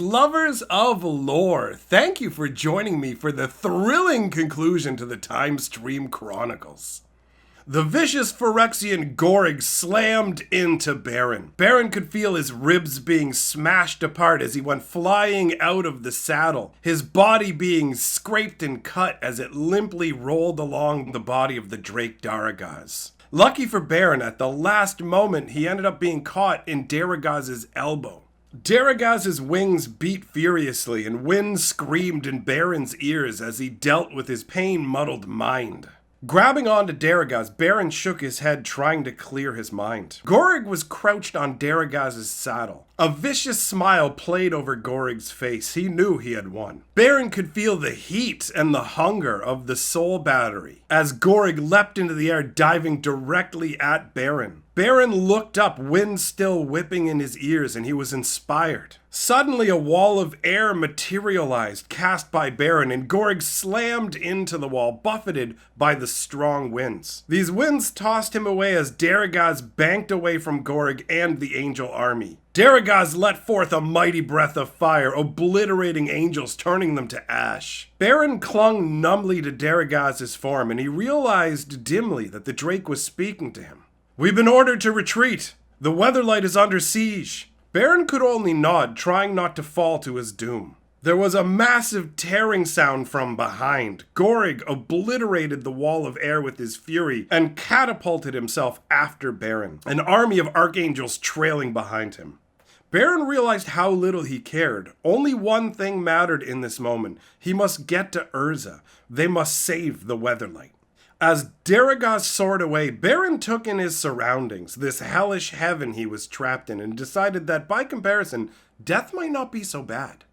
Lovers of lore, thank you for joining me for the thrilling conclusion to the Timestream Chronicles. The vicious Phyrexian Gorig slammed into Baron. Baron could feel his ribs being smashed apart as he went flying out of the saddle, his body being scraped and cut as it limply rolled along the body of the Drake Daragaz. Lucky for Baron, at the last moment he ended up being caught in Daragaz's elbow. Daragaz's wings beat furiously and wind screamed in Baron's ears as he dealt with his pain-muddled mind. Grabbing onto Daragaz, Baron shook his head trying to clear his mind. Gorig was crouched on Daragaz's saddle. A vicious smile played over Gorig's face. He knew he had won. Baron could feel the heat and the hunger of the soul battery as Gorig leapt into the air, diving directly at Baron. Baron looked up, wind still whipping in his ears, and he was inspired. Suddenly, a wall of air materialized, cast by Baron, and Gorig slammed into the wall, buffeted by the strong winds. These winds tossed him away as Daragaz banked away from Gorig and the angel army. Daragaz let forth a mighty breath of fire, obliterating angels, turning them to ash. Baron clung numbly to Daragaz's form, and he realized dimly that the Drake was speaking to him. "We've been ordered to retreat. The Weatherlight is under siege." Baron could only nod, trying not to fall to his doom. There was a massive tearing sound from behind. Gorig obliterated the wall of air with his fury and catapulted himself after Baron, an army of Archangels trailing behind him. Baron realized how little he cared. Only one thing mattered in this moment. He must get to Urza. They must save the Weatherlight. As Daragaz soared away, Baron took in his surroundings, this hellish heaven he was trapped in, and decided that, by comparison, death might not be so bad.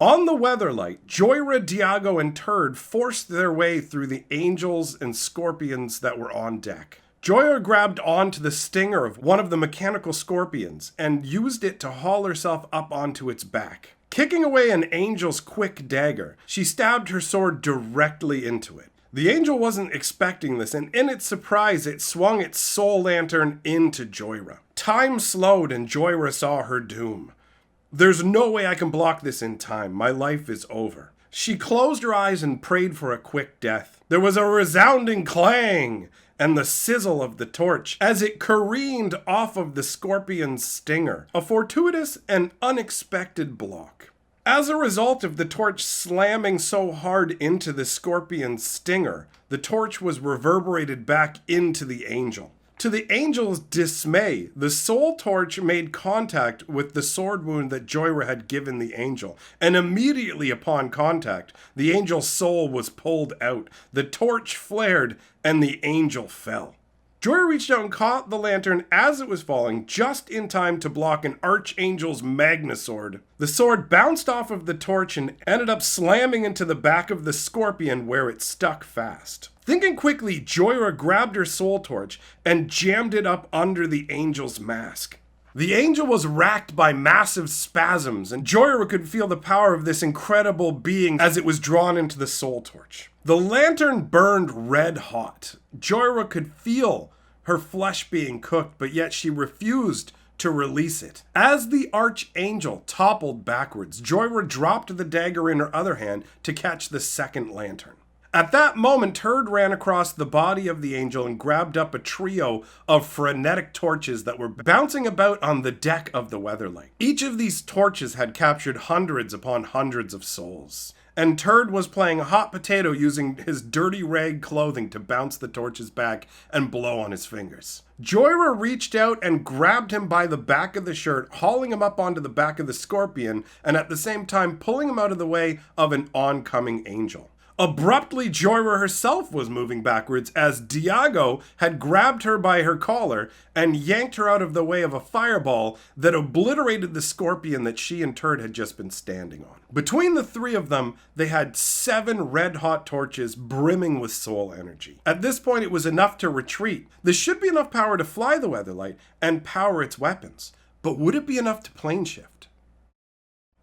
On the Weatherlight, Joyra, Diago, and Turd forced their way through the angels and scorpions that were on deck. Joyra grabbed onto the stinger of one of the mechanical scorpions and used it to haul herself up onto its back. Kicking away an angel's quick dagger, she stabbed her sword directly into it. The angel wasn't expecting this, and in its surprise, it swung its soul lantern into Joyra. Time slowed, and Joyra saw her doom. "There's no way I can block this in time. My life is over." She closed her eyes and prayed for a quick death. There was a resounding clang and the sizzle of the torch as it careened off of the scorpion's stinger, a fortuitous and unexpected block. As a result of the torch slamming so hard into the scorpion's stinger, the torch was reverberated back into the angel. To the angel's dismay, the soul torch made contact with the sword wound that Joyra had given the angel, and immediately upon contact, the angel's soul was pulled out. The torch flared, and the angel fell. Joyra reached out and caught the lantern as it was falling, just in time to block an Archangel's Magna Sword. The sword bounced off of the torch and ended up slamming into the back of the scorpion where it stuck fast. Thinking quickly, Joyra grabbed her soul torch and jammed it up under the angel's mask. The angel was racked by massive spasms, and Joyra could feel the power of this incredible being as it was drawn into the soul torch. The lantern burned red hot. Joyra could feel her flesh being cooked, but yet she refused to release it. As the Archangel toppled backwards, Joyra dropped the dagger in her other hand to catch the second lantern. At that moment, Turd ran across the body of the angel and grabbed up a trio of frenetic torches that were bouncing about on the deck of the Weatherlight. Each of these torches had captured hundreds upon hundreds of souls. And Turd was playing hot potato using his dirty rag clothing to bounce the torches back and blow on his fingers. Joyra reached out and grabbed him by the back of the shirt, hauling him up onto the back of the scorpion, and at the same time pulling him out of the way of an oncoming angel. Abruptly, Joyra herself was moving backwards as Diago had grabbed her by her collar and yanked her out of the way of a fireball that obliterated the scorpion that she and Turd had just been standing on. Between the three of them, they had 7 red-hot torches brimming with soul energy. At this point, it was enough to retreat. This should be enough power to fly the Weatherlight and power its weapons. But would it be enough to plane shift?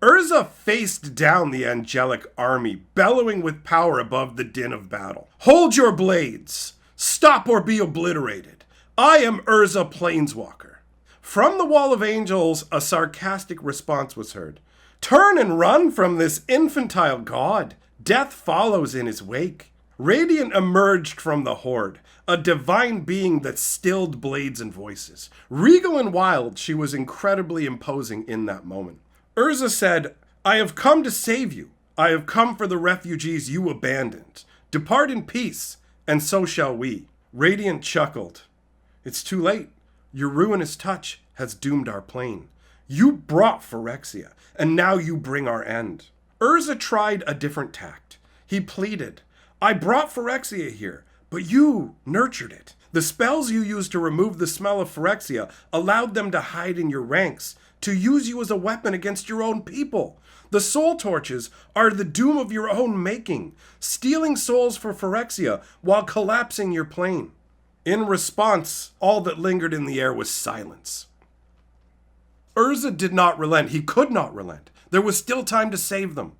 Urza faced down the angelic army, bellowing with power above the din of battle. "Hold your blades! Stop or be obliterated! I am Urza Planeswalker." From the Wall of Angels, a sarcastic response was heard. Turn and run from this infantile god. Death follows in his wake. Radiant emerged from the horde, a divine being that stilled blades and voices. Regal and wild, she was incredibly imposing in that moment. Urza said, I have come to save you. I have come for the refugees you abandoned. Depart in peace, and so shall we. Radiant chuckled. It's too late. Your ruinous touch has doomed our plane. You brought Phyrexia, and now you bring our end. Urza tried a different tact. He pleaded, I brought Phyrexia here, but you nurtured it. The spells you used to remove the smell of Phyrexia allowed them to hide in your ranks, to use you as a weapon against your own people. The soul torches are the doom of your own making, stealing souls for Phyrexia while collapsing your plane. In response, all that lingered in the air was silence. Urza did not relent. He could not relent. There was still time to save them.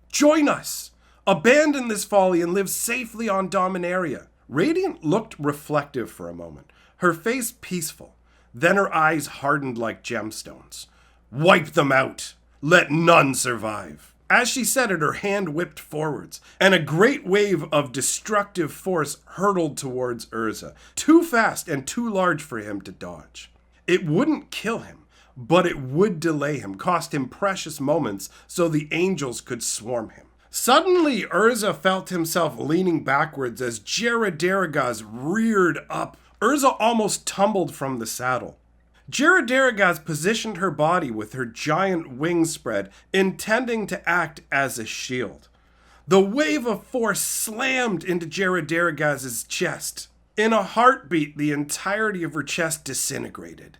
Join us! Abandon this folly and live safely on Dominaria. Radiant looked reflective for a moment, her face peaceful. Then her eyes hardened like gemstones. Wipe them out! Let none survive. As she said it, her hand whipped forwards, and a great wave of destructive force hurtled towards Urza, too fast and too large for him to dodge. It wouldn't kill him, but it would delay him, cost him precious moments so the angels could swarm him. Suddenly, Urza felt himself leaning backwards as Geographic reared up. Urza almost tumbled from the saddle. Geographic positioned her body with her giant wings spread, intending to act as a shield. The wave of force slammed into Geograpic's chest. In a heartbeat, the entirety of her chest disintegrated.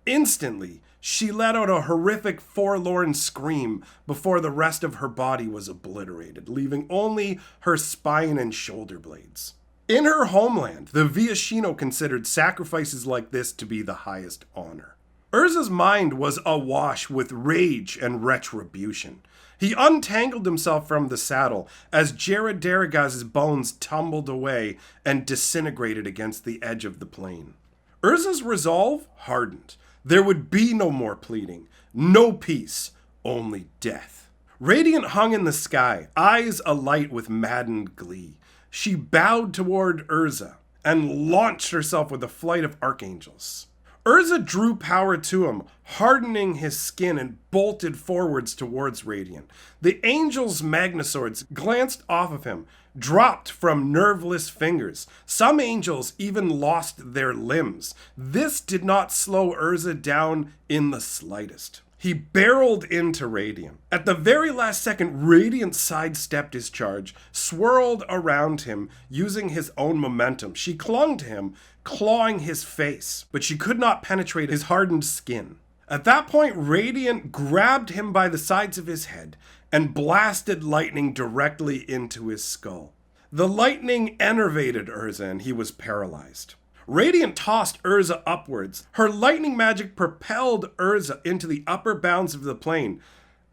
Instantly, she let out a horrific, forlorn scream before the rest of her body was obliterated, leaving only her spine and shoulder blades. In her homeland, the Viashino considered sacrifices like this to be the highest honor. Urza's mind was awash with rage and retribution. He untangled himself from the saddle as Geograpic's bones tumbled away and disintegrated against the edge of the plain. Urza's resolve hardened. There would be no more pleading, no peace, only death. Radiant hung in the sky, eyes alight with maddened glee. She bowed toward Urza and launched herself with a flight of Archangels. Urza drew power to him, hardening his skin, and bolted forwards towards Radiant. The angels' magnaswords glanced off of him, dropped from nerveless fingers. Some angels even lost their limbs. This did not slow Urza down in the slightest. He barreled into Radiant. At the very last second, Radiant sidestepped his charge, swirled around him, using his own momentum. She clung to him, clawing his face, but she could not penetrate his hardened skin. At that point, Radiant grabbed him by the sides of his head and blasted lightning directly into his skull. The lightning enervated Urza and he was paralyzed. Radiant tossed Urza upwards. Her lightning magic propelled Urza into the upper bounds of the plane.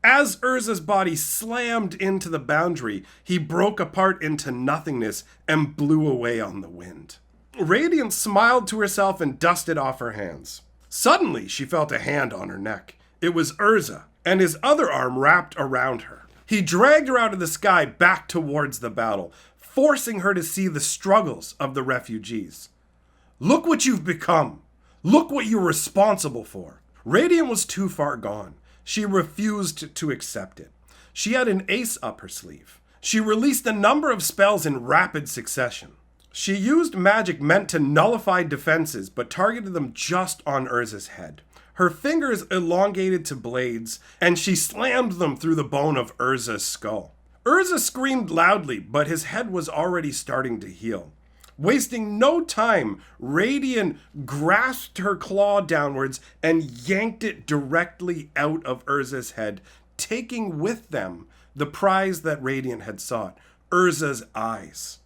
As Urza's body slammed into the boundary, he broke apart into nothingness and blew away on the wind. Radiant smiled to herself and dusted off her hands. Suddenly, she felt a hand on her neck. It was Urza, and his other arm wrapped around her. He dragged her out of the sky back towards the battle, forcing her to see the struggles of the refugees. Look what you've become. Look what you're responsible for. Radiant was too far gone. She refused to accept it. She had an ace up her sleeve. She released a number of spells in rapid succession. She used magic meant to nullify defenses, but targeted them just on Urza's head. Her fingers elongated to blades, and she slammed them through the bone of Urza's skull. Urza screamed loudly, but his head was already starting to heal. Wasting no time, Radiant grasped her claw downwards and yanked it directly out of Urza's head, taking with them the prize that Radiant had sought, Urza's eyes.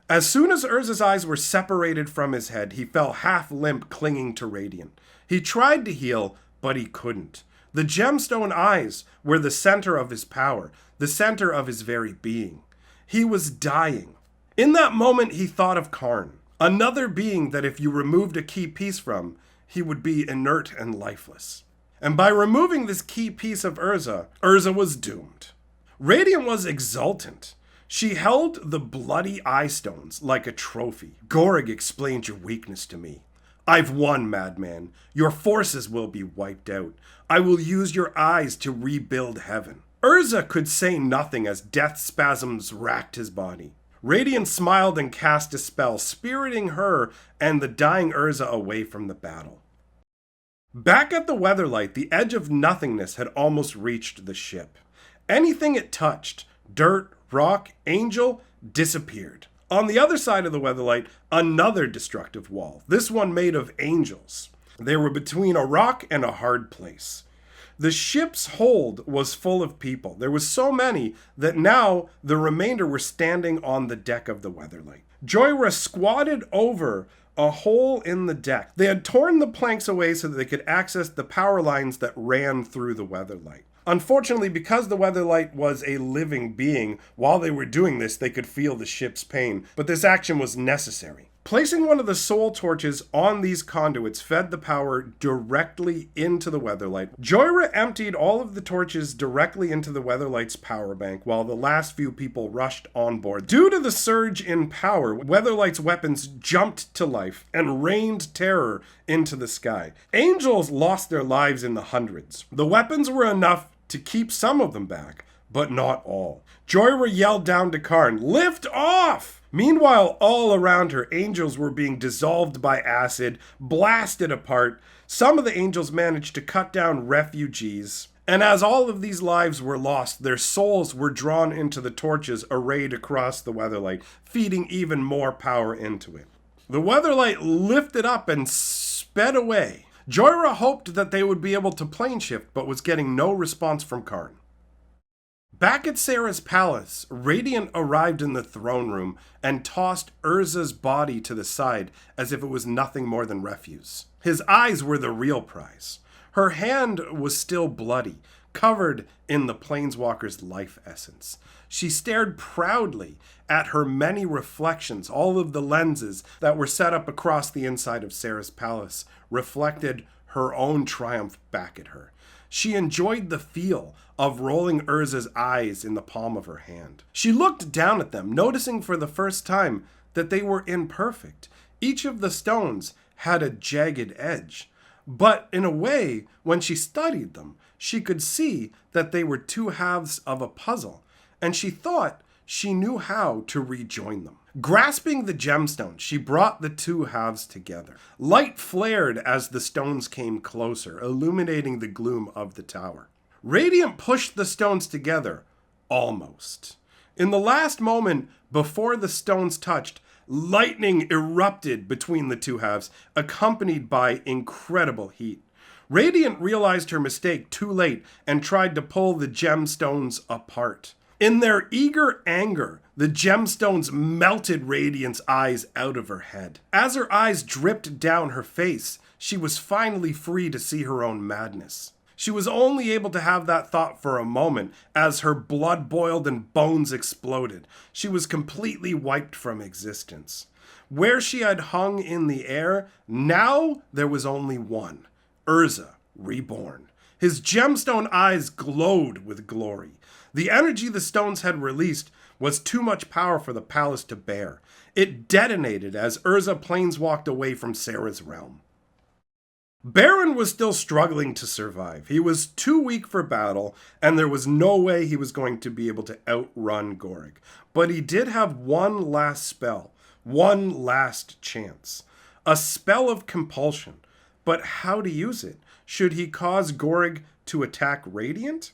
As soon as Urza's eyes were separated from his head, he fell half limp, clinging to Radiant. He tried to heal, but he couldn't. The gemstone eyes were the center of his power, the center of his very being. He was dying. In that moment, he thought of Karn, another being that if you removed a key piece from, he would be inert and lifeless. And by removing this key piece of Urza, Urza was doomed. Radiant was exultant. She held the bloody eye stones like a trophy. Gorig explained your weakness to me. I've won, madman. Your forces will be wiped out. I will use your eyes to rebuild heaven. Urza could say nothing as death spasms racked his body. Radiant smiled and cast a spell, spiriting her and the dying Urza away from the battle. Back at the Weatherlight, the edge of nothingness had almost reached the ship. Anything it touched, dirt, rock, angel, disappeared. On the other side of the Weatherlight, another destructive wall, this one made of angels. They were between a rock and a hard place. The ship's hold was full of people. There was so many that now the remainder were standing on the deck of the Weatherlight. Joyra squatted over a hole in the deck. They had torn the planks away so that they could access the power lines that ran through the Weatherlight. Unfortunately, because the Weatherlight was a living being, while they were doing this, they could feel the ship's pain, but this action was necessary. Placing one of the soul torches on these conduits fed the power directly into the Weatherlight. Joyra emptied all of the torches directly into the Weatherlight's power bank while the last few people rushed on board. Due to the surge in power, Weatherlight's weapons jumped to life and rained terror into the sky. Angels lost their lives in the hundreds. The weapons were enough to keep some of them back, but not all. Joyra yelled down to Karn, "Lift off!" Meanwhile, all around her, angels were being dissolved by acid, blasted apart. Some of the angels managed to cut down refugees. And as all of these lives were lost, their souls were drawn into the torches arrayed across the Weatherlight, feeding even more power into it. The Weatherlight lifted up and sped away. Joyra hoped that they would be able to plane shift, but was getting no response from Karn. Back at Sarah's palace, Radiant arrived in the throne room and tossed Urza's body to the side as if it was nothing more than refuse. His eyes were the real prize. Her hand was still bloody, covered in the planeswalker's life essence. She stared proudly at her many reflections. All of the lenses that were set up across the inside of Sarah's palace reflected her own triumph back at her. She enjoyed the feel of rolling Urza's eyes in the palm of her hand. She looked down at them, noticing for the first time that they were imperfect. Each of the stones had a jagged edge. But in a way, when she studied them, she could see that they were two halves of a puzzle, and she thought she knew how to rejoin them. Grasping the gemstone, she brought the two halves together. Light flared as the stones came closer, illuminating the gloom of the tower. Radiant pushed the stones together, almost. In the last moment before the stones touched, lightning erupted between the two halves, accompanied by incredible heat. Radiant realized her mistake too late and tried to pull the gemstones apart. In their eager anger, the gemstones melted Radiant's eyes out of her head. As her eyes dripped down her face, she was finally free to see her own madness. She was only able to have that thought for a moment as her blood boiled and bones exploded. She was completely wiped from existence. Where she had hung in the air, now there was only one, Urza, reborn. His gemstone eyes glowed with glory. The energy the stones had released was too much power for the palace to bear. It detonated as Urza planeswalked away from Sarah's realm. Baron was still struggling to survive. He was too weak for battle, and there was no way he was going to be able to outrun Gorig. But he did have one last spell, one last chance. A spell of compulsion. But how to use it? Should he cause Gorig to attack Radiant?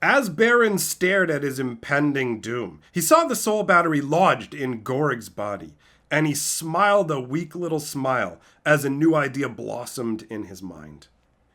As Baron stared at his impending doom, he saw the soul battery lodged in Gorig's body, and he smiled a weak little smile as a new idea blossomed in his mind.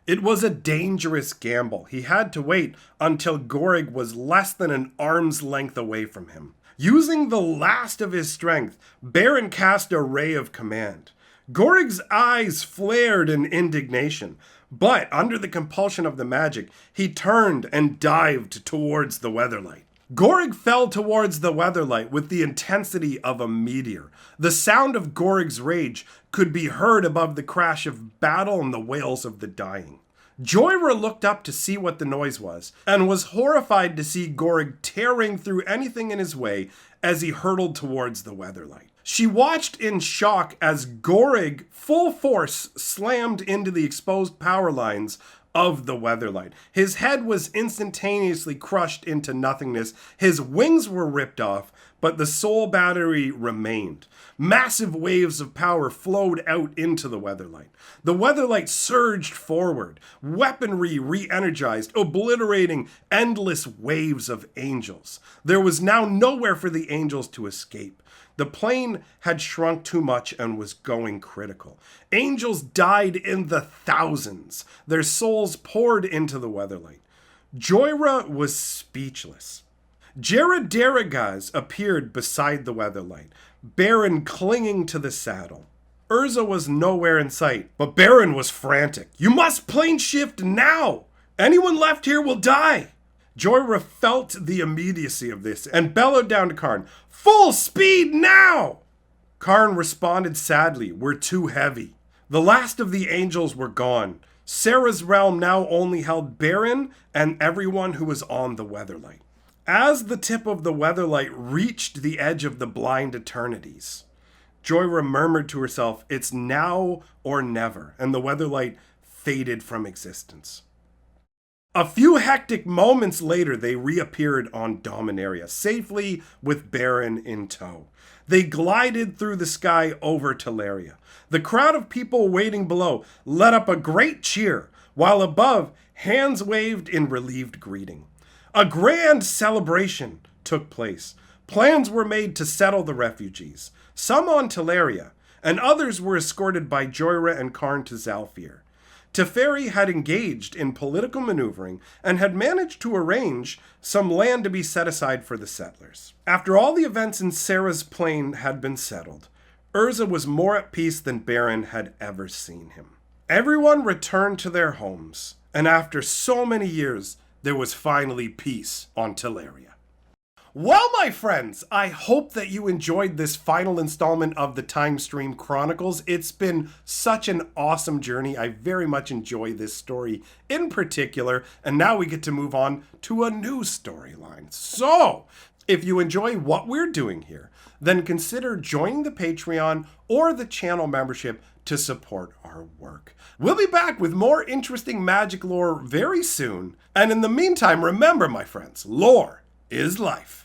It was a dangerous gamble. He had to wait until Gorig was less than an arm's length away from him. Using the last of his strength, Baron cast a ray of command. Gorig's eyes flared in indignation, but under the compulsion of the magic, he turned and dived towards the Weatherlight. Gorig fell towards the Weatherlight with the intensity of a meteor. The sound of Gorig's rage could be heard above the crash of battle and the wails of the dying. Joyra looked up to see what the noise was, and was horrified to see Gorig tearing through anything in his way as he hurtled towards the Weatherlight. She watched in shock as Gorig, full force, slammed into the exposed power lines of the Weatherlight. His head was instantaneously crushed into nothingness. His wings were ripped off, but the soul battery remained. Massive waves of power flowed out into the Weatherlight. The Weatherlight surged forward, weaponry re-energized, obliterating endless waves of angels. There was now nowhere for the angels to escape. The plane had shrunk too much and was going critical. Angels died in the thousands. Their souls poured into the Weatherlight. Joyra was speechless. Jared appeared beside the Weatherlight, Baron clinging to the saddle. Urza was nowhere in sight, but Baron was frantic. "You must plane shift now! Anyone left here will die!" Joyra felt the immediacy of this and bellowed down to Karn, "Full speed now!" Karn responded sadly, "We're too heavy." The last of the angels were gone. Sarah's realm now only held Baron and everyone who was on the Weatherlight. As the tip of the Weatherlight reached the edge of the blind eternities, Joyra murmured to herself, "It's now or never," and the Weatherlight faded from existence. A few hectic moments later, they reappeared on Dominaria, safely with Baron in tow. They glided through the sky over Teleria. The crowd of people waiting below let up a great cheer, while above, hands waved in relieved greeting. A grand celebration took place. Plans were made to settle the refugees, some on Teleria, and others were escorted by Joyra and Karn to Zalfir. Teferi had engaged in political maneuvering and had managed to arrange some land to be set aside for the settlers. After all the events in Sarah's plane had been settled, Urza was more at peace than Baron had ever seen him. Everyone returned to their homes, and after so many years, there was finally peace on Teleria. Well, my friends, I hope that you enjoyed this final installment of the Timestream Chronicles. It's been such an awesome journey. I very much enjoy this story in particular, and now we get to move on to a new storyline. So, if you enjoy what we're doing here, then consider joining the Patreon or the channel membership to support our work. We'll be back with more interesting magic lore very soon, and in the meantime, remember, my friends, lore is life.